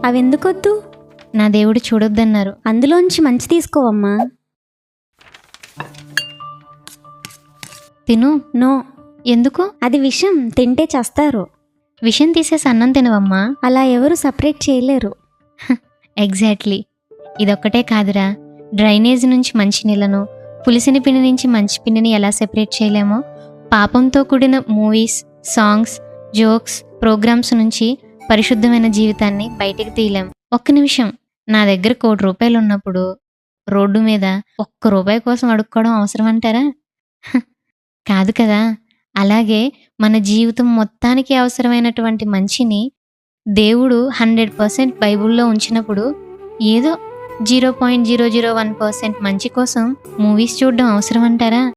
అవెందుకొద్దు? నా దేవుడు చూడొద్దన్నారు. అందులోంచి మంచి తీసుకోవమ్మా. తిను. నో, ఎందుకు? అది విషం, తింటే చస్తారు. విషం తీసేసి అన్నం తినవమ్మా. అలా ఎవరు సపరేట్ చేయలేరు. ఎగ్జాక్ట్లీ. ఇదొక్కటే కాదురా, డ్రైనేజ్ నుంచి మంచి నీళ్ళను, పులిసిన పిండి నుంచి మంచి పిండిని ఎలా సెపరేట్ చేయలేమో, పాపంతో కూడిన మూవీస్, సాంగ్స్, జోక్స్, ప్రోగ్రామ్స్ నుంచి పరిశుద్ధమైన జీవితాన్ని బయటికి తీయలేం. ఒక్క నిమిషం, నా దగ్గర ₹1,00,00,000 ఉన్నప్పుడు రోడ్డు మీద ₹1 కోసం అడుక్కోవడం అవసరం అంటారా? కాదు కదా. అలాగే మన జీవితం మొత్తానికి అవసరమైనటువంటి మంచిని దేవుడు 100% బైబుల్లో ఉంచినప్పుడు ఏదో 0.001% మంచి కోసం మూవీస్ చూడడం అవసరం అంటారా?